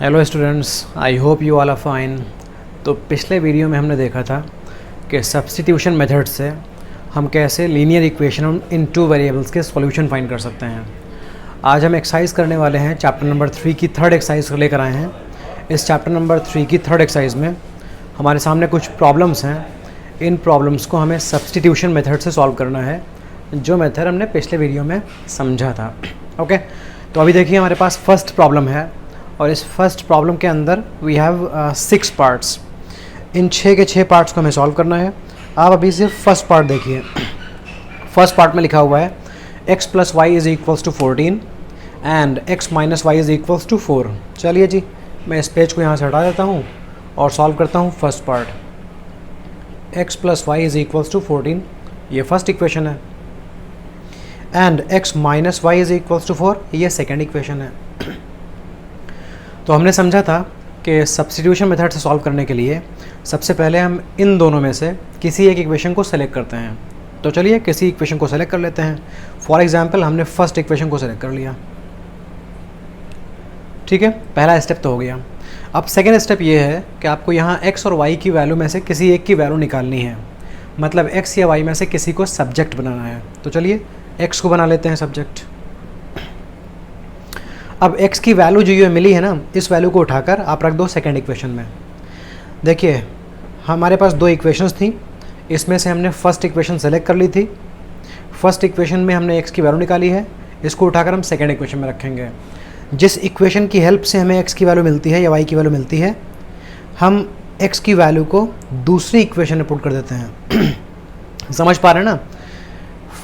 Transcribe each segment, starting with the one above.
Hello students, I hope you all are fine. तो पिछले video में हमने देखा था कि सब्स्टिट्यूशन मेथड से हम कैसे linear equation in two variables के सॉल्यूशन फाइंड कर सकते हैं। आज हम एक्सरसाइज करने वाले हैं चैप्टर नंबर 3 की थर्ड एक्सरसाइज लेकर आए हैं। इस चैप्टर नंबर 3 की थर्ड एक्सरसाइज में हमारे सामने कुछ प्रॉब्लम्स हैं। इन प्रॉब्लम्स को हमें सब्स्टिट्यूशन मेथड से सॉल्व करना है, जो मेथड हमने पिछले वीडियो में समझा था। ओके, तो अभी देखिए हमारे पास फर्स्ट प्रॉब्लम है और इस फर्स्ट प्रॉब्लम के अंदर वी हैव 6 पार्ट्स। इन 6 के 6 पार्ट्स को हमें सॉल्व करना है। आप अभी सिर्फ फर्स्ट पार्ट देखिए। फर्स्ट पार्ट में लिखा हुआ है x plus Y is equals to 14 and x minus Y is equals to 4। चलिए जी, मैं इस पेज को यहाँ से हटा देता हूँ और सॉल्व करता हूँ first part. x plus Y is equals to 14, ये फर्स्ट इक्वेशन है, and x minus Y is equals to 4, ये सेकेंड इक्वेशन है। तो हमने समझा था कि सब्स्टिट्यूशन मेथड से सॉल्व करने के लिए सबसे पहले हम इन दोनों में से किसी एक इक्वेशन को सेलेक्ट करते हैं। तो चलिए किसी इक्वेशन को सेलेक्ट कर लेते हैं। फॉर एग्जांपल हमने फर्स्ट इक्वेशन को सेलेक्ट कर लिया, ठीक है, पहला स्टेप तो हो गया। अब सेकेंड स्टेप ये है कि आपको यहाँ x और y की वैल्यू में से किसी एक की वैल्यू निकालनी है, मतलब x या y में से किसी को सब्जेक्ट बनाना है। तो चलिए x को बना लेते हैं सब्जेक्ट। अब x की वैल्यू जो ये मिली है ना, इस वैल्यू को उठाकर आप रख दो सेकेंड इक्वेशन में। देखिए हमारे पास दो इक्वेशंस थी, इसमें से हमने फर्स्ट इक्वेशन सेलेक्ट कर ली थी। फर्स्ट इक्वेशन में हमने x की वैल्यू निकाली है, इसको उठाकर हम सेकेंड इक्वेशन में रखेंगे। जिस इक्वेशन की हेल्प से हमें x की वैल्यू मिलती है या y की वैल्यू मिलती है, हम x की वैल्यू को दूसरी इक्वेशन में पुट कर देते हैं। समझ पा रहे हैं ना?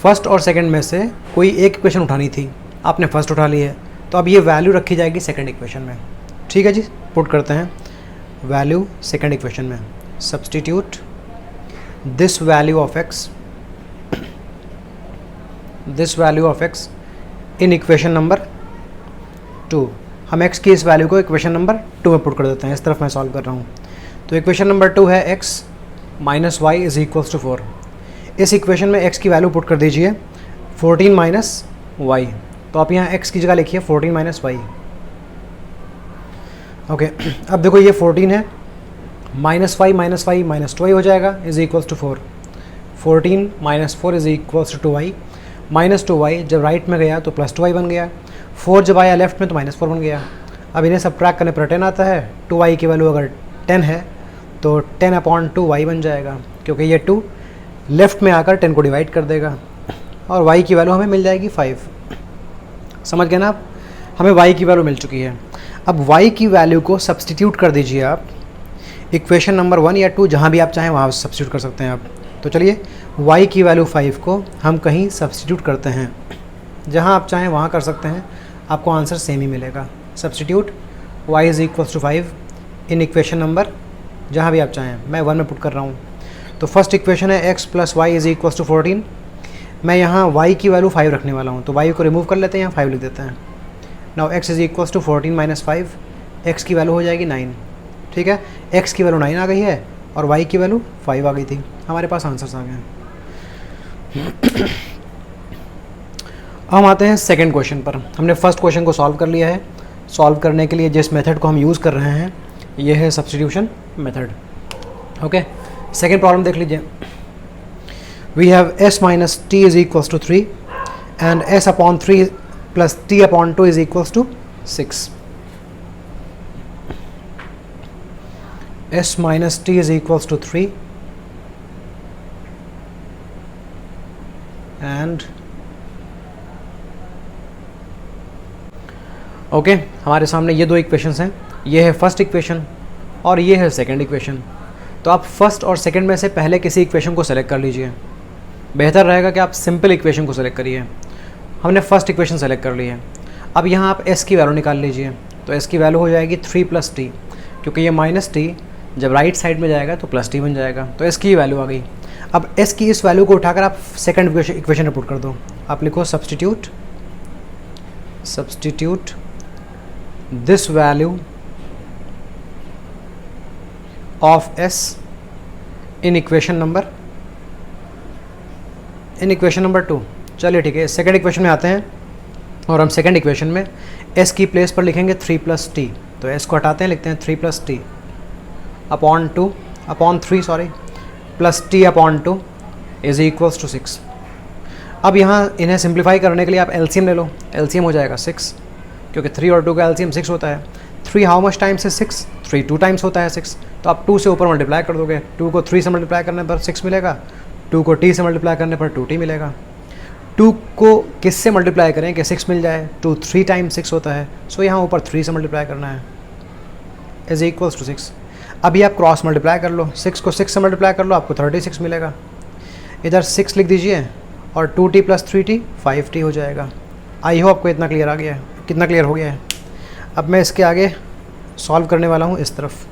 फर्स्ट और सेकेंड में से कोई एक इक्वेशन उठानी थी, आपने फर्स्ट उठा ली है, तो अब ये वैल्यू रखी जाएगी सेकंड इक्वेशन में। ठीक है जी, पुट करते हैं वैल्यू सेकंड इक्वेशन में। Substitute this value of x in equation number 2। हम x की इस वैल्यू को इक्वेशन नंबर 2 में पुट कर देते हैं। इस तरफ मैं सॉल्व कर रहा हूँ। तो इक्वेशन नंबर 2 है x minus Y is equals to 4। इस इक्वेशन में x की वैल्यू पुट कर दीजिए 14 माइनस वाई। तो आप यहाँ x की जगह लिखिए 14 माइनस वाई। ओके, अब देखो ये 14 है, माइनस वाई माइनस 2y हो जाएगा, is equals to 4। 14 minus 4 is equals to 2y। Minus 2y जब राइट में गया तो प्लस 2y बन गया। 4 जब आया लेफ्ट में तो माइनस 4 बन गया। अब इन्हें सब्ट्रैक्ट करने पर 10 आता है। 2y की वैल्यू अगर 10 है तो 10/2y बन जाएगा, क्योंकि ये 2 लेफ्ट में आकर 10 को डिवाइड कर देगा और y की वैल्यू हमें मिल जाएगी 5। समझ गए ना आप? हमें y की वैल्यू मिल चुकी है। अब y की वैल्यू को सब्स्टिट्यूट कर दीजिए आप इक्वेशन नंबर 1 या 2, जहाँ भी आप चाहें वहाँ सब्स्टिट्यूट कर सकते हैं आप। तो चलिए y की वैल्यू 5 को हम कहीं सब्स्टिट्यूट करते हैं, जहाँ आप चाहें वहाँ कर सकते हैं, आपको आंसर सेम ही मिलेगा। Substitute y is equals to 5 in equation number, जहाँ भी आप चाहें। मैं 1 में पुट कर रहा हूँ। तो फर्स्ट इक्वेशन है x plus Y is equals to 14। मैं यहाँ y की वैल्यू 5 रखने वाला हूँ, तो y को रिमूव कर लेते हैं, यहाँ 5 लिख देते हैं। Now x is equals to 14 minus 5, x की वैल्यू हो जाएगी 9। ठीक है, x की वैल्यू 9 आ गई है और y की वैल्यू 5 आ गई थी। हमारे पास आंसर्स आ गए हैं। हम आते हैं सेकंड क्वेश्चन पर। हमने फर्स्ट क्वेश्चन को सॉल्व कर लिया है। सॉल्व करने के लिए जिस मेथड को हम यूज़ कर रहे हैं ये है substitution method. Okay, second problem देख लीजिए। We have s minus t is equals to 3 and s upon 3 plus t upon 2 is equals to 6. S minus t is equals to 3 and okay, हमारे सामने ये दो इक्वेशंस हैं। ये है first equation और ये है सेकंड इक्वेशन। तो आप फर्स्ट और सेकंड में से पहले किसी इक्वेशन को सेलेक्ट कर लीजिए। बेहतर रहेगा कि आप सिंपल इक्वेशन को सेलेक्ट करिए। हमने फर्स्ट इक्वेशन सेलेक्ट कर ली है। अब यहाँ आप s की वैल्यू निकाल लीजिए। तो s की वैल्यू हो जाएगी 3 प्लस टी, क्योंकि ये माइनस टी जब राइट साइड में जाएगा तो प्लस टी बन जाएगा। तो s की वैल्यू आ गई। अब s की इस वैल्यू को उठाकर आप सेकंड इक्वेशन में पुट कर दो। आप लिखो substitute this value of s in equation number 2। चलिए ठीक है, सेकंड इक्वेशन में आते हैं और हम सेकंड इक्वेशन में s की प्लेस पर लिखेंगे 3 प्लस टी। तो एस को हटाते हैं, लिखते हैं 3 + t upon 2 upon 3 sorry plus t upon 2 is equals to 6। अब यहाँ इन्हें सिंप्लीफाई करने के लिए आप एलसीएम ले लो, एलसीएम हो जाएगा 6, क्योंकि 3 और 2 का एलसीएम 6 होता है। 3 हाउ मच टाइम्स है 6, 3 2 टाइम्स होता है 6, तो आप 2 से ऊपर मल्टीप्लाई कर दोगे। 2 को 3 से मल्टीप्लाई करने पर 6 मिलेगा, 2 को t से मल्टीप्लाई करने पर 2t मिलेगा। 2 को किस से मल्टीप्लाई करें कि 6 मिल जाए, 2 3 टाइम्स 6 होता है, सो यहाँ ऊपर 3 से मल्टीप्लाई करना है इज इक्वल्स टू 6। अभी आप क्रॉस मल्टीप्लाई कर लो, 6 को 6 से मल्टीप्लाई कर लो, आपको 36 मिलेगा। इधर 6 लिख दीजिए और 2t + 3t 5t हो जाएगा। आई होप आपको इतना क्लियर आ गया है, कितना क्लियर हो गया है। अब मैं इसके आगे सॉल्व करने वाला हूँ इस तरफ।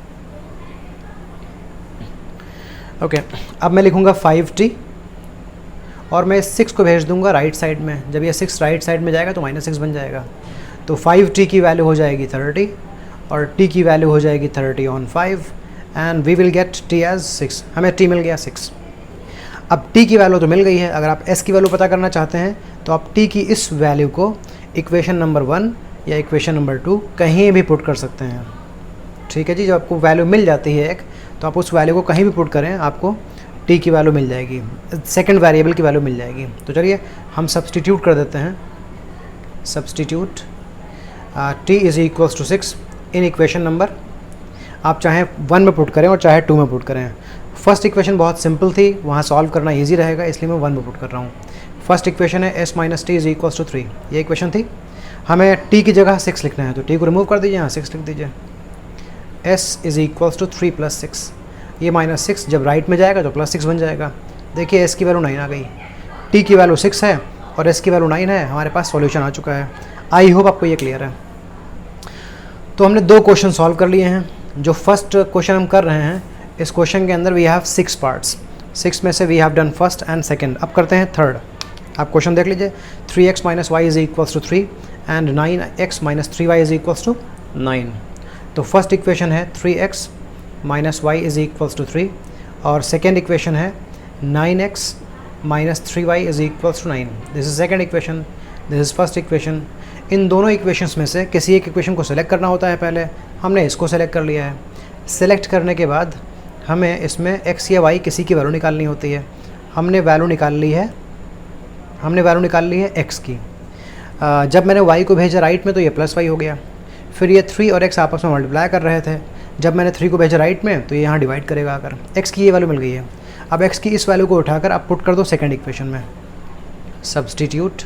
ओके, अब मैं लिखूँगा 5t और मैं इस 6 को भेज दूँगा राइट साइड में। जब ये 6 राइट साइड में जाएगा तो -6 बन जाएगा। तो 5t की वैल्यू हो जाएगी 30 और t की वैल्यू हो जाएगी 30 on 5 and we will get t as 6। हमें t मिल गया 6। अब t की वैल्यू तो मिल गई है। अगर आप s की वैल्यू पता करना चाहते हैं तो आप t की इस वैल्यू को इक्वेशन नंबर 1 या इक्वेशन नंबर 2 कहीं भी पुट कर सकते हैं। ठीक है जी, जब आपको वैल्यू मिल जाती है एक, तो आप उस वैल्यू को कहीं भी पुट करें, आपको t की वैल्यू मिल जाएगी, सेकंड वेरिएबल की वैल्यू मिल जाएगी। तो चलिए हम सब्सटीट्यूट कर देते हैं। Substitute t is equals to 6 in equation number, आप चाहे 1 में पुट करें और चाहे 2 में पुट करें। फर्स्ट इक्वेशन बहुत सिंपल थी, वहाँ सॉल्व करना ईजी रहेगा, इसलिए मैं 1 में पुट कर रहा हूँ। फर्स्ट इक्वेशन है s - t is equals to 3, ये इक्वेशन थी। हमें t की जगह 6 लिखना है, तो t को रिमूव कर दीजिए, यहाँ 6 लिख दीजिए। s इज इक्वल्स टू 3 + 6, ये -6 जब राइट में जाएगा तो +6 बन जाएगा। देखिए s की वैल्यू 9 आ गई, t की वैल्यू 6 है और s की वैल्यू 9 है। हमारे पास सॉल्यूशन आ चुका है। आई होप आपको ये क्लियर है। तो हमने 2 क्वेश्चन सॉल्व कर लिए हैं। जो फर्स्ट क्वेश्चन हम कर रहे हैं, इस क्वेश्चन के अंदर वी हैव 6 पार्ट्स। 6 में से we have done first and second. अब करते हैं थर्ड। आप क्वेश्चन देख लीजिए, 3x - y is equals to 3 and 9x - 3y is equals to 9। तो फर्स्ट इक्वेशन है 3x - y is equals to 3 और सेकेंड इक्वेशन है 9x - 3y is equals to 9। This is second equation, this is first equation. इन दोनों equations में से किसी एक इक्वेशन को सेलेक्ट करना होता है। पहले हमने इसको सेलेक्ट कर लिया है। सेलेक्ट करने के बाद हमें इसमें x या y किसी की वैल्यू निकालनी होती है। हमने वैल्यू निकाल ली है x की। जब मैंने y को भेजा राइट में तो ये +y हो गया। फिर ये 3 और x आपस में मल्टीप्लाई कर रहे थे। जब मैंने 3 को भेजा राइट में तो ये यहाँ डिवाइड करेगा आकर। x की ये वैल्यू मिल गई है। अब x की इस वैल्यू को उठाकर आप पुट कर दो सेकेंड इक्वेशन में। Substitute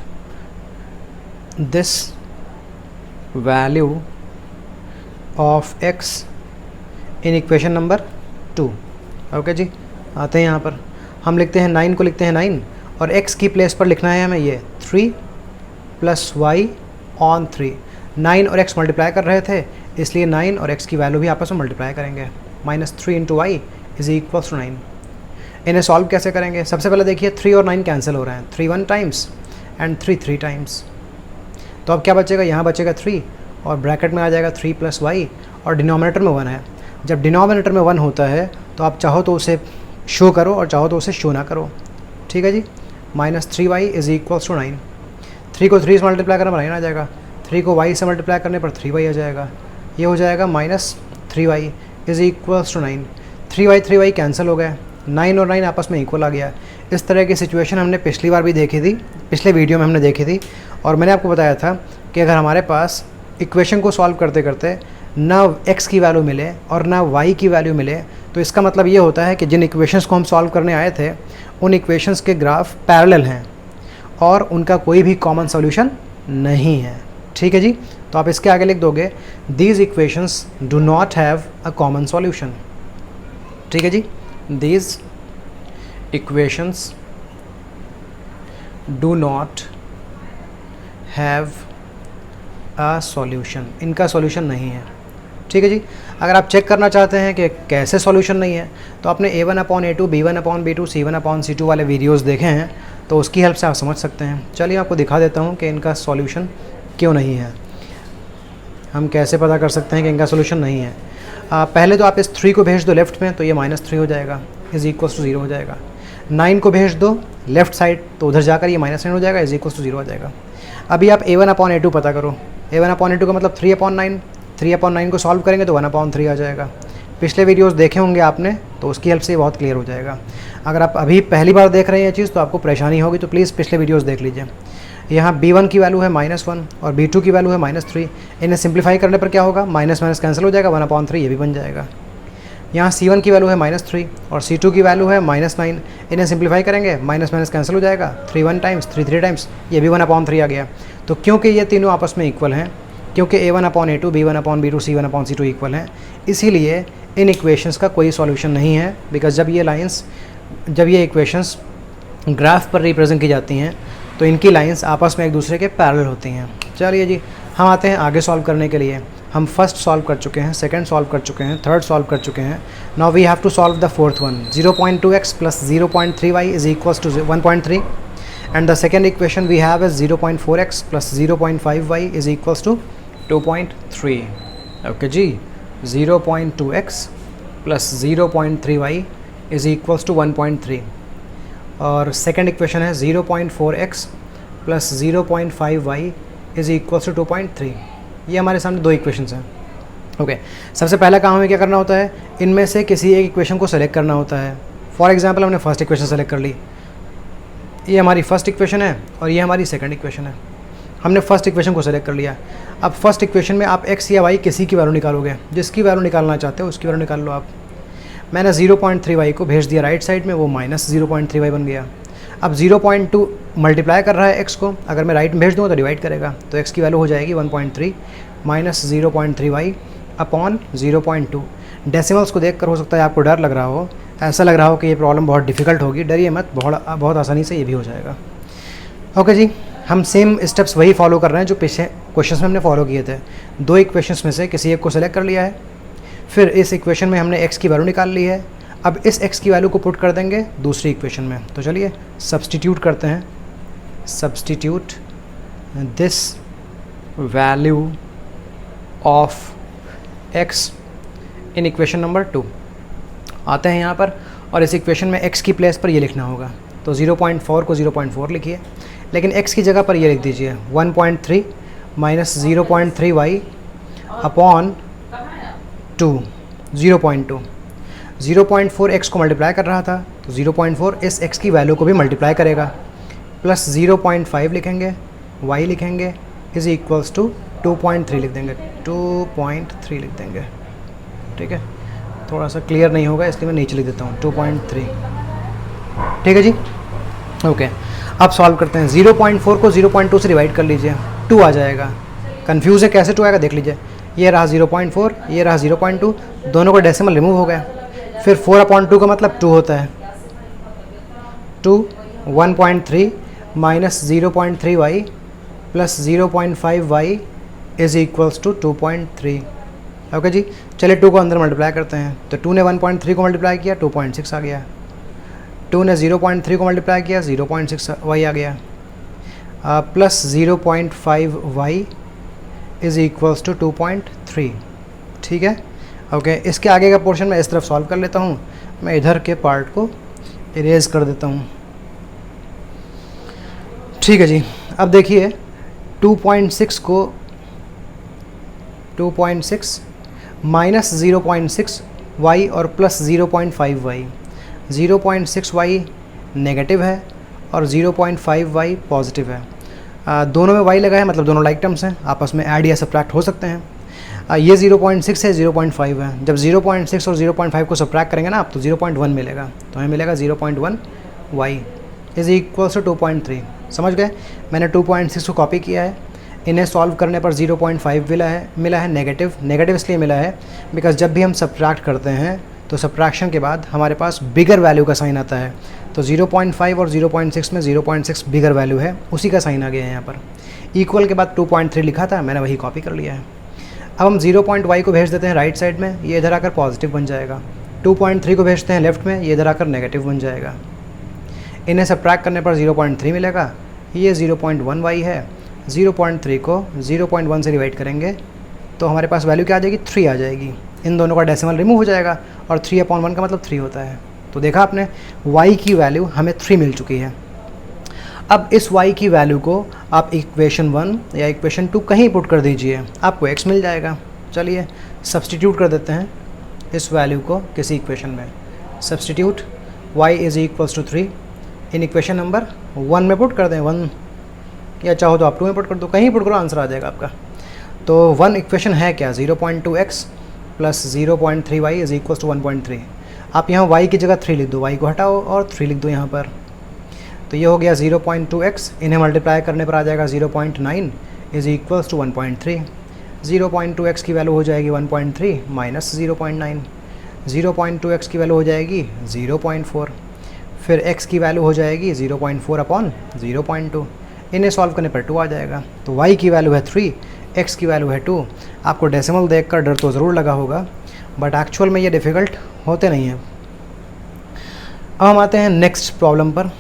this value of x in equation number 2। Okay जी, आते हैं यहाँ पर। हम लिखते हैं 9 को लिखते हैं 9 और x की प्लेस पर लिखना है हमें ये 3 + y on 3। 9 और x मल्टीप्लाई कर रहे थे, इसलिए 9 और x की वैल्यू भी आपस में मल्टीप्लाई करेंगे। -3 × y इज इक्वल्स टू 9। इन्हें सॉल्व कैसे करेंगे? सबसे पहले देखिए 3 और 9 कैंसिल हो रहे हैं। 3 1 टाइम्स एंड 3 3 टाइम्स। तो अब क्या बचेगा? यहाँ बचेगा 3 और ब्रैकेट में आ जाएगा 3 + y और डिनोमिनेटर में 1 है। जब डिनोमिनेटर में 1 होता है तो आप चाहो तो उसे शो करो और चाहो तो उसे शो ना करो। ठीक है जी। -3y is equals to 9। 3 को 3 से मल्टीप्लाई करने पर 9 आ जाएगा। 3 को y से मल्टीप्लाई करने पर 3y आ जाएगा। ये हो जाएगा -3y is equals to 9। 3y cancel हो गए। 9 और 9 आपस में इक्वल आ गया। इस तरह की सिचुएशन हमने पिछली बार भी देखी थी, पिछले वीडियो में हमने देखी थी और मैंने आपको बताया था कि अगर हमारे पास इक्वेशन को सॉल्व करते करते ना x की वैल्यू मिले और ना y की वैल्यू मिले तो इसका मतलब ये होता है कि जिन इक्वेशंस को हम सॉल्व करने आए थे उन इक्वेशंस के ग्राफ पैरेलल हैं और उनका कोई भी कॉमन सॉल्यूशन नहीं है। ठीक है जी। तो आप इसके आगे लिख दोगे these equations do not have a common solution. ठीक है जी। These equations do not have a solution. इनका सॉल्यूशन नहीं है। ठीक है जी। अगर आप चेक करना चाहते हैं कि कैसे सॉल्यूशन नहीं है तो आपने A1/A2, B1/B2, C1/C2 वाले वीडियोस देखे हैं तो उसकी हेल्प से आप समझ सकते हैं। चलिए आपको दिखा देता हूँ कि इनका सॉल्यूशन क्यों नहीं है। हम कैसे पता कर सकते हैं कि इनका सॉल्यूशन नहीं है। पहले तो आप इस 3 को भेज दो लेफ़्ट में तो ये -3 हो जाएगा, इज इक्वल्स टू 0 हो जाएगा। 9 को भेज दो लेफ़्ट साइड तो उधर जाकर ये -9 हो जाएगा, इज इक्वल्स टू 0 हो जाएगा। अभी आप A1/A2 पता करो। A1/A2 का मतलब 3/9 3/9 को सॉल्व करेंगे तो 1/3 आ जाएगा। पिछले वीडियोस देखे होंगे आपने, तो उसकी हेल्प से ये बहुत क्लियर हो जाएगा। अगर आप अभी पहली बार देख रहे हैं ये चीज़ तो आपको परेशानी होगी, तो प्लीज़ पिछले वीडियोस देख लीजिए। यहाँ b1 की वैल्यू है -1 और b2 की वैल्यू है -3। इन्हें सिंप्लीफाई करने पर क्या होगा, माइनस माइनस कैंसिल हो जाएगा, 1/3 ये भी बन जाएगा। यहाँ c1 की वैल्यू है -3 और c2 की वैल्यू है -9। इन्हें सिंप्लीफाई करेंगे, माइनस माइनस कैंसिल हो जाएगा, 3 1 टाइम्स 3 3 टाइम्स, ये भी 1/3 आ गया। तो क्योंकि ये तीनों आपस में इक्वल हैं, क्योंकि a1/a2 b1/b2 c1/c2 इक्वल हैं, इसीलिए इन इक्वेशंस का कोई सॉल्यूशन नहीं है। बिकॉज जब ये इक्वेशंस ग्राफ पर रिप्रेजेंट की जाती हैं तो इनकी लाइंस आपस में एक दूसरे के पैरेलल होती हैं। चलिए जी, हम आते हैं आगे सॉल्व करने के लिए। हम फर्स्ट सॉल्व कर चुके हैं, सेकंड सॉल्व कर चुके हैं, थर्ड सॉल्व कर चुके हैं। Now we have to solve the fourth one. 0.2x plus 0.3y is equals to 1.3 and the second equation we have is 0.4x plus 0.5y is equals to 2.3। Okay जी, 0.2x plus 0.3y is equals to 1.3 और second equation है 0.4x plus 0.5y is equals to 2.3। ये हमारे सामने दो equations हैं। Okay, सबसे पहला काम हमें क्या करना होता है, इनमें से किसी एक इक्वेशन को सेलेक्ट करना होता है। फॉर एग्जांपल हमने फर्स्ट इक्वेशन सेलेक्ट कर ली, ये हमारी फर्स्ट इक्वेशन है और ये हमारी सेकंड इक्वेशन है। हमने फर्स्ट इक्वेशन को सेलेक्ट कर लिया। अब फर्स्ट इक्वेशन में आप x या y किसी की वैल्यू निकालोगे, जिसकी वैल्यू निकालना चाहते हो उसकी वैल्यू निकाल लो आप। मैंने 0.3y को भेज दिया राइट साइड में, वो -0.3y बन गया। अब 0.2 मल्टीप्लाई कर रहा है x को, अगर मैं राइट में भेज दूँ तो डिवाइड करेगा, तो x की वैल्यू हो जाएगी 1.3 माइनस 0.3y अपॉन 0.2। डेसिमल्स को देखकर हो सकता है आपको डर लग रहा हो, ऐसा लग रहा हो कि ये प्रॉब्लम बहुत डिफिकल्ट होगी। डरिए मत, बहुत आसानी से ये भी हो जाएगा। ओके जी, हम सेम स्टेप्स वही फॉलो कर रहे हैं जो पिछले क्वेश्चंस में हमने फॉलो किए थे। दो इक्वेशंस में से किसी एक को सेलेक्ट कर लिया है, फिर इस इक्वेशन में हमने x की वैल्यू निकाल ली है। अब इस x की वैल्यू को पुट कर देंगे दूसरी इक्वेशन में। तो चलिए सब्सटीट्यूट करते हैं। Substitute this value of x in equation number 2। आते हैं यहाँ पर और इस इक्वेशन में x की प्लेस पर ये लिखना होगा। तो 0.4 को 0.4 लिखिए, लेकिन x की जगह पर ये लिख दीजिए 1.3 माइनस 0.3y अपॉन 2 0.2। 0.4 x को मल्टीप्लाई कर रहा था, तो 0.4 इस x की वैल्यू को भी मल्टीप्लाई करेगा, प्लस 0.5 लिखेंगे, y लिखेंगे इज इक्वल्स टू 2.3 लिख देंगे, 2.3 लिख देंगे। ठीक है, थोड़ा सा क्लियर नहीं होगा इसलिए मैं नीचे लिख देता हूँ 2.3। ठीक है जी, ओके। अब सॉल्व करते हैं। 0.4 को 0.2 से डिवाइड कर लीजिए, 2 आ जाएगा। कन्फ्यूज़ है कैसे 2 आएगा, देख लीजिए। ये रहा 0.4, ये रहा 0.2, दोनों को डेसिमल रिमूव हो गया। फिर 4/2 का मतलब 2 होता है। 2 1.3 minus 0.3y plus 0.5y is equals to 2.3। Okay जी, चलिए 2 को अंदर मल्टीप्लाई करते हैं। तो 2 ने 1.3 को मल्टीप्लाई किया, 2.6 आ गया। 2 ने 0.3 को मल्टीप्लाई किया, 0.6y आ गया, plus 0.5y is equals to 2.3। ठीक है, ओके। इसके आगे का पोर्शन मैं इस तरफ सॉल्व कर लेता हूँ। मैं इधर के पार्ट को इरेज कर देता हूँ। ठीक है जी, अब देखिए 2.6 माइनस 0.6 y और प्लस 0.5 y। 0.6 y नेगेटिव है और 0.5 y पॉजिटिव है। दोनों में y लगा है, मतलब दोनों लाइक टर्म्स हैं, आपस में ऐड या सब्ट्रैक्ट हो सकते हैं। ये 0.6 है, 0.5 है। जब 0.6 और 0.5 को सब्ट्रैक्ट करेंगे ना आप, तो 0.1 मिलेगा। तो हमें मिलेगा 0.1 y इज इक्वल्स टू 2.3। समझ गए? मैंने 2.6 को कॉपी किया है। इन्हें सॉल्व करने पर 0.5 मिला है नेगेटिव इसलिए मिला है बिकॉज जब भी हम सब्ट्रैक्ट करते हैं तो सब्ट्रैक्शन के बाद हमारे पास बिगर वैल्यू का साइन आता है। तो 0.5 और 0.6 में 0.6 बिगर वैल्यू है, उसी का साइन आ गया है यहाँ पर। इक्वल के बाद 2.3 लिखा था, मैंने वही कॉपी कर लिया है। अब हम 0.y को भेज देते हैं राइट साइड में, ये इधर आकर पॉजिटिव बन जाएगा। 2.3 को भेजते हैं लेफ्ट में, ये इधर आकर नेगेटिव बन जाएगा। इन्हें सब्ट्रैक्ट करने पर 0.3 मिलेगा, ये 0.1y है। 0.3 को 0.1 से डिवाइड करेंगे तो हमारे पास वैल्यू क्या आ जाएगी, 3 आ जाएगी। इन दोनों का डेसिमल रिमूव हो जाएगा और 3/1 का मतलब 3 होता है। तो देखा आपने, y की वैल्यू हमें 3 मिल चुकी है। अब इस y की वैल्यू को आप इक्वेशन 1 या इक्वेशन 2 कहीं पुट कर दीजिए, आपको x मिल जाएगा। चलिए सब्सटीट्यूट कर देते हैं इस वैल्यू को किसी इक्वेशन में। Substitute y is equals to 3 in equation number 1 में पुट कर दें, 1 या चाहो तो आप 2 में पुट कर दो, कहीं पुट करो आंसर आ जाएगा आपका। तो 1 इक्वेशन है क्या, 0.2x plus 0.3y is equals to 1.3। आप यहाँ y की जगह 3 लिख दो, y को हटाओ और 3 लिख दो यहाँ पर। तो ये हो गया 0.2x, इन्हें मल्टीप्लाई करने पर आ जाएगा 0.9 इज़ इक्वल्स टू 1.3। 0.2x की वैल्यू हो जाएगी 1.3 माइनस 0.9, 0.2x की वैल्यू हो जाएगी 0.4, फिर x की वैल्यू हो जाएगी 0.4 अपॉन 0.2। इन्हें सॉल्व करने पर 2 आ जाएगा। तो y की वैल्यू है 3, x की वैल्यू है 2। आपको डेसिमल देखकर डर तो ज़रूर लगा होगा, बट एक्चुअल में ये डिफ़िकल्ट होते नहीं हैं। अब हम आते हैं नेक्स्ट प्रॉब्लम पर।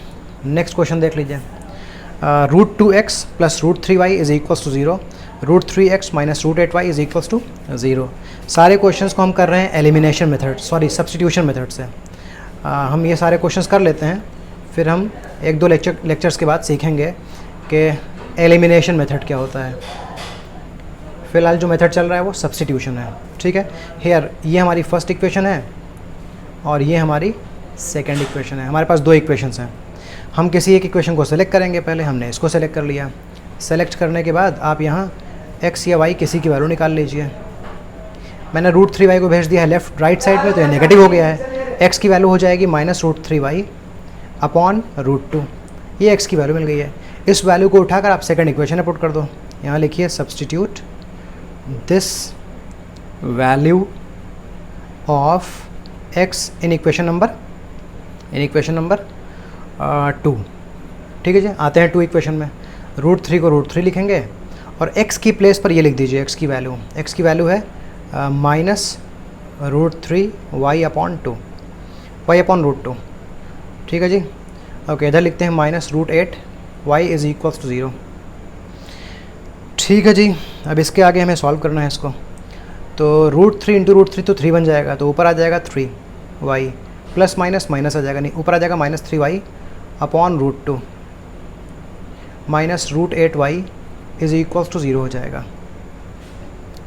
नेक्स्ट क्वेश्चन देख लीजिए। √2x plus √3y is equals to 0, √3x minus √8y is equals to 0। सारे क्वेश्चंस को हम कर रहे हैं एलिमिनेशन मेथड, सब्स्टिट्यूशन मेथड से। हम ये सारे क्वेश्चंस कर लेते हैं, फिर हम 1-2 लेक्चर्स के बाद सीखेंगे कि एलिमिनेशन मेथड क्या होता है। फ़िलहाल जो मेथड चल रहा है वो सब्स्टिट्यूशन है, ठीक है। हेयर ये हमारी फर्स्ट इक्वेशन है और ये हमारी सेकेंड इक्वेशन है। हमारे पास 2 इक्वेशंस हैं। हम किसी एक इक्वेशन को सेलेक्ट करेंगे, पहले हमने इसको सेलेक्ट कर लिया। सेलेक्ट करने के बाद आप यहाँ x या y किसी की वैल्यू निकाल लीजिए। मैंने √3y को भेज दिया है लेफ़्ट राइट साइड में, तो ये नेगेटिव हो गया है। x की वैल्यू हो जाएगी माइनस √3y अपॉन √2। ये x की वैल्यू मिल गई है। इस वैल्यू को उठाकर आप सेकंड इक्वेशन में पुट कर दो। यहाँ लिखिए substitute this value of x in equation number 2। ठीक है जी। आते हैं 2 इक्वेशन में। √3 को √3 लिखेंगे और x की प्लेस पर ये लिख दीजिए। x की वैल्यू है minus √3y upon 2, y upon √2। ठीक है जी। ओके, इधर लिखते हैं minus √8y is equals to 0। ठीक है जी। अब इसके आगे हमें सॉल्व करना है इसको। तो √3 इंटू √3 तो 3 बन जाएगा, तो ऊपर आ जाएगा 3y प्लस माइनस माइनस आ जाएगा, नहीं ऊपर आ जाएगा minus 3y upon √2 minus √8y is equals to 0 हो जाएगा।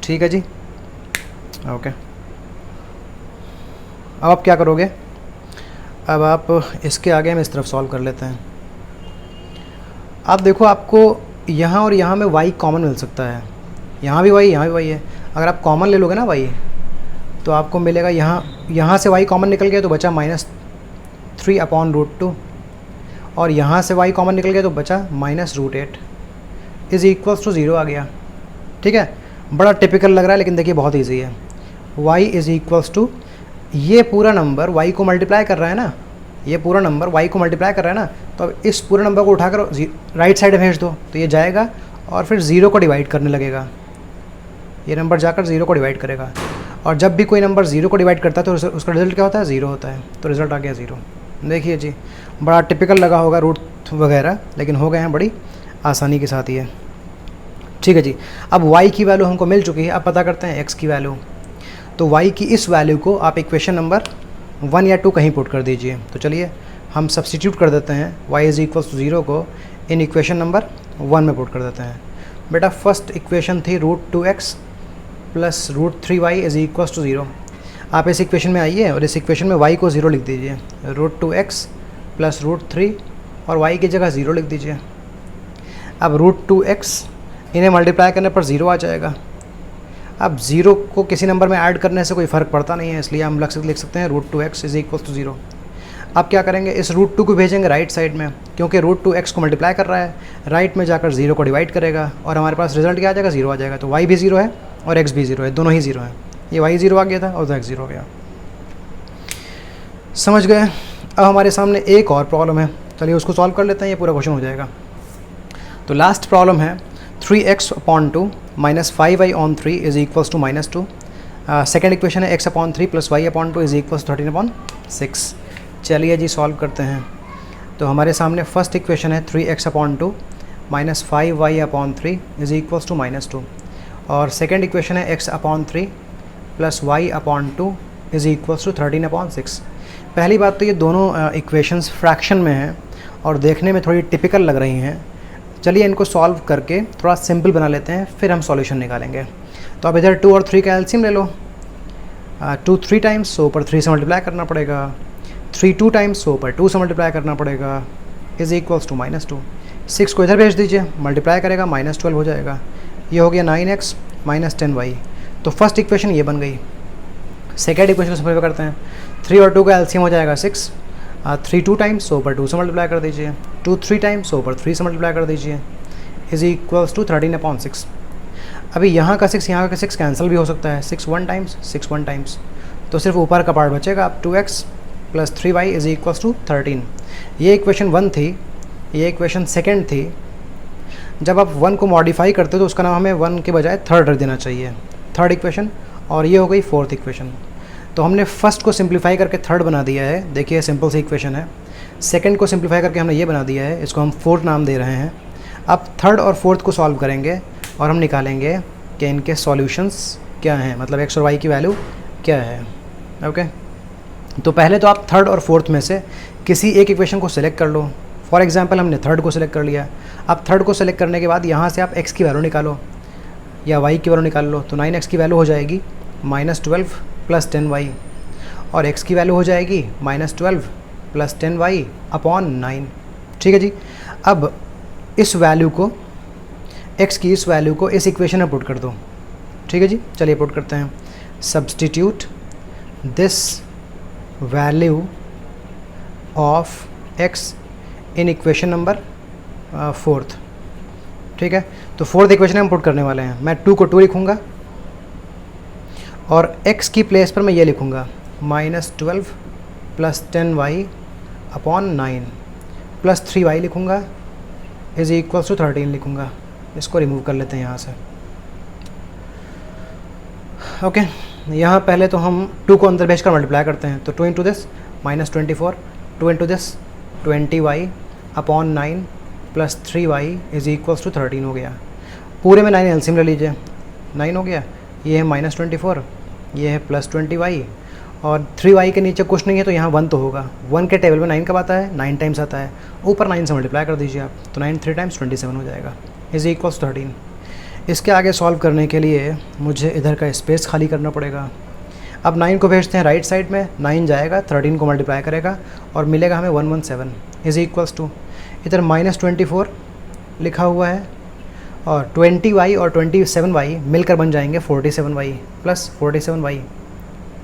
ठीक है जी। ओके, अब आप क्या करोगे, अब आप इसके आगे हम इस तरफ सॉल्व कर लेते हैं। आप देखो, आपको यहाँ और यहाँ में y कॉमन मिल सकता है। यहाँ भी y है। अगर आप कॉमन ले लोगे ना y, तो आपको मिलेगा यहाँ से y कॉमन निकल गया तो बचा -3 अपॉन √2, और यहाँ से y कॉमन निकल गया तो बचा -√8 इज़ इक्वल्स टू 0 आ गया। ठीक है, बड़ा टिपिकल लग रहा है, लेकिन देखिए बहुत ईजी है। y इज़ इक्वल्स टू, ये पूरा नंबर y को मल्टीप्लाई कर रहा है ना, ये पूरा नंबर y को मल्टीप्लाई कर रहा है ना, तो अब इस पूरे नंबर को उठाकर राइट साइड भेज दो, तो ये जाएगा और फिर 0 को डिवाइड करने लगेगा। ये नंबर जाकर 0 को डिवाइड करेगा, और जब भी कोई नंबर 0 को डिवाइड करता है तो उसका रिजल्ट क्या होता है, 0 होता है। तो रिजल्ट आ गया 0। देखिए जी, बड़ा टिपिकल लगा होगा रूट वगैरह, लेकिन हो गए हैं बड़ी आसानी के साथ ही है। ठीक है जी। अब y की वैल्यू हमको मिल चुकी है, अब पता करते हैं x की वैल्यू। तो y की इस वैल्यू को आप इक्वेशन नंबर 1 या 2 कहीं पुट कर दीजिए। तो चलिए हम सब्स्टिट्यूट कर देते हैं y इज़ इक्वल्स टू 0 को इन इक्वेशन नंबर 1 में पुट कर देते हैं। बेटा फर्स्ट इक्वेशन थी √2x plus √3y is equals to 0। आप इस इक्वेशन में आइए और इस इक्वेशन में y को 0 लिख दीजिए। √2x प्लस √3 और y की जगह 0 लिख दीजिए। अब √2x इन्हें मल्टीप्लाई करने पर 0 आ जाएगा। अब 0 को किसी नंबर में ऐड करने से कोई फ़र्क पड़ता नहीं है, इसलिए हम लिख सकते हैं √2x इज़ इक्वल्स टू 0। अब क्या करेंगे, इस √2 को भेजेंगे राइट साइड में, क्योंकि √2x को मल्टीप्लाई कर रहा है, राइट में जाकर 0 को डिवाइड करेगा और हमारे पास रिजल्ट क्या आ जाएगा, 0 आ जाएगा। तो y भी 0 है और x भी 0 है, दोनों ही 0 हैं। ये y 0 आ गया था और तो x 0 हो गया। समझ गए। अब हमारे सामने एक और प्रॉब्लम है, चलिए उसको सॉल्व कर लेते हैं, ये पूरा क्वेश्चन हो जाएगा। तो लास्ट प्रॉब्लम है 3x upon 2 minus 5y on 3 is equals to -2। Second equation है x upon 3 plus y upon 2 is equals 13 upon 6। चलिए जी सॉल्व करते हैं। तो हमारे सामने फर्स्ट इक्वेशन है 3x upon 2 minus 5y upon 3 is equals to -2, और सेकेंड इक्वेशन है x upon 3 plus y upon 2 is equals to 13 upon 6। पहली बात तो ये दोनों इक्वेशंस फ्रैक्शन में हैं और देखने में थोड़ी टिपिकल लग रही हैं। चलिए इनको सॉल्व करके थोड़ा सिंपल बना लेते हैं, फिर हम सॉल्यूशन निकालेंगे। तो अब इधर 2 और 3 का एलसीएम ले लो। 2 3 टाइम्स, सो ऊपर 3 से मल्टीप्लाई करना पड़ेगा। 3 2 टाइम्स, सो ऊपर 2 से मल्टीप्लाई करना पड़ेगा, इज इक्वल्स टू -2। 6 को इधर भेज दीजिए, मल्टीप्लाई करेगा -12 हो जाएगा। ये हो गया 9x माइनस 10y। तो फर्स्ट इक्वेशन ये बन गई। सेकेंड इक्वेशन सिंपलीफाई करते हैं। 3 और 2 का एलसीएम हो जाएगा 6। 3 2 टाइम्स, सो ऊपर 2 से मल्टीप्लाई कर दीजिए। 2 3 टाइम्स, सो ऊपर 3 से मल्टीप्लाई कर दीजिए, इज इक्वल्स टू 13/6। अभी यहाँ का 6 यहाँ का 6 कैंसिल भी हो सकता है। 6 1 टाइम्स, 6 1 टाइम्स, तो सिर्फ ऊपर का पार्ट बचेगा। अब 2x plus 3y is equals to 13। ये इक्वेशन 1 थी, ये इक्वेशन सेकेंड थी। जब आप 1 को मॉडिफाई करते हो तो उसका नाम हमें 1 के बजाय थर्ड रख देना चाहिए, थर्ड इक्वेशन। और ये हो गई फोर्थ इक्वेशन। तो हमने फर्स्ट को सिंप्लीफाई करके थर्ड बना दिया है। देखिए सिंपल सी इक्वेशन है। सेकंड को सिंप्लीफाई करके हमने ये बना दिया है, इसको हम फोर्थ नाम दे रहे हैं। अब थर्ड और फोर्थ को सॉल्व करेंगे और हम निकालेंगे कि इनके सॉल्यूशंस क्या हैं, मतलब x और y की वैल्यू क्या है। ओके, तो पहले तो आप थर्ड और फोर्थ में से किसी एक इक्वेशन को सिलेक्ट कर लो। फॉर एग्जांपल हमने थर्ड को सिलेक्ट कर लिया। अब थर्ड को सिलेक्ट करने के बाद यहाँ से आप x की वैल्यू निकालो या y की वैल्यू निकाल लो। तो 9x की वैल्यू हो जाएगी -12 प्लस 10y, और x की वैल्यू हो जाएगी -12 प्लस 10y अपॉन 9। ठीक है जी। अब इस वैल्यू को, x की इस वैल्यू को इस इक्वेशन में पुट कर दो। ठीक है जी, चलिए पुट करते हैं। Substitute this value of x in equation number fourth. ठीक है, तो फोर्थ इक्वेशन हम पुट करने वाले हैं। मैं 2 को 2 लिखूँगा और x की प्लेस पर मैं ये लिखूँगा -12 plus 10y upon 9 plus 3y लिखूँगा, इज इक्वल्स टू 13 लिखूँगा। इसको रिमूव कर लेते हैं यहाँ से। ओके, यहाँ पहले तो हम 2 को अंदर भेजकर मल्टीप्लाई करते हैं। तो 2 into this -24, 2 into this 20y upon 9 plus 3y is equals to 13 हो गया। पूरे में 9 एलसीएम ले लीजिए, 9 हो गया। ये है -24, ये है प्लस 20y, और 3y के नीचे कुछ नहीं है तो यहाँ 1 तो होगा। 1 के टेबल में 9 कब आता है, 9 टाइम्स आता है। ऊपर 9 से मल्टीप्लाई कर दीजिए आप, तो 9 3 टाइम्स 27 हो जाएगा, इज इक्वल्स 13। इसके आगे सॉल्व करने के लिए मुझे इधर का स्पेस खाली करना पड़ेगा। अब 9 को भेजते हैं राइट साइड में, 9 जाएगा 13 को मल्टीप्लाई करेगा और मिलेगा हमें 117, इज इक्वल्स टू इधर -24 लिखा हुआ है और 20y और 27y मिलकर बन जाएंगे 47y प्लस 47y।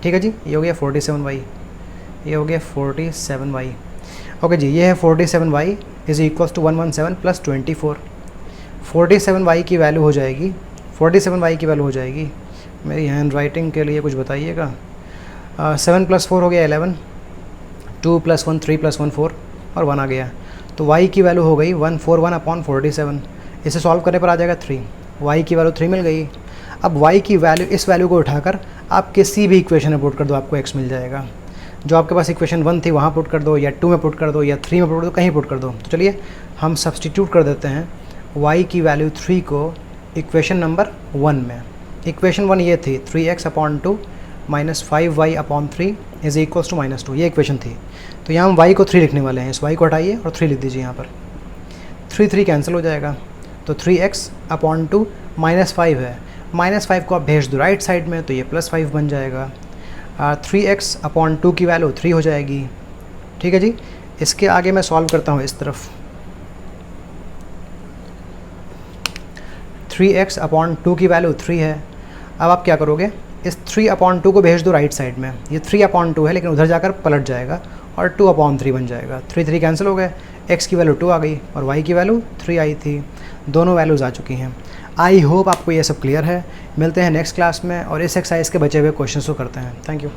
ठीक है जी, ये हो गया 47y, ये हो गया 47y। ओके जी, ये है 47y is equals to 117 plus 24। 47y की वैल्यू हो जाएगी, 47y की वैल्यू हो जाएगी, मेरी हैंड राइटिंग के लिए कुछ बताइएगा। 7 + 4 हो गया 11, 2 + 1 3 + 1 4 और 1 आ गया। तो y की वैल्यू हो गई 141 अपॉन 47। इसे सॉल्व करने पर आ जाएगा 3, y की वैल्यू 3 मिल गई। अब y की वैल्यू, इस वैल्यू को उठाकर आप किसी भी इक्वेशन में पुट कर दो, आपको x मिल जाएगा। जो आपके पास इक्वेशन 1 थी वहाँ पुट कर दो, या 2 में पुट कर दो, या 3 में पुट कर दो, कहीं पुट कर दो। तो चलिए हम सब्सटीट्यूट कर देते हैं y की वैल्यू 3 को इक्वेशन नंबर 1 में। इक्वेशन 1 ये थी 3x upon 2 minus 5y upon 3 is equals to -2, ये इक्वेशन थी। तो यहाँ हम y को 3 लिखने वाले हैं, इस y को हटाइए और 3 लिख दीजिए यहाँ पर। 3 कैंसिल हो जाएगा, तो 3x अपॉन 2 -5 है, -5 को आप भेज दो राइट साइड में तो ये +5 बन जाएगा। 3x अपॉन 2 की वैल्यू 3 हो जाएगी। ठीक है जी, इसके आगे मैं सॉल्व करता हूँ इस तरफ। 3x अपॉन 2 की वैल्यू 3 है। अब आप क्या करोगे, इस 3 अपॉन 2 को भेज दो राइट साइड में। ये 3 अपॉन 2 है लेकिन उधर जाकर पलट जाएगा और 2 अपॉन 3 बन जाएगा। 3 कैंसिल हो गए, x की वैल्यू 2 आ गई और y की वैल्यू 3 आई थी। दोनों वैल्यूज़ आ चुकी हैं। आई होप आपको ये सब क्लियर है। मिलते हैं नेक्स्ट क्लास में और इस एक्सरसाइज के बचे हुए क्वेश्चंस को करते हैं। Thank you.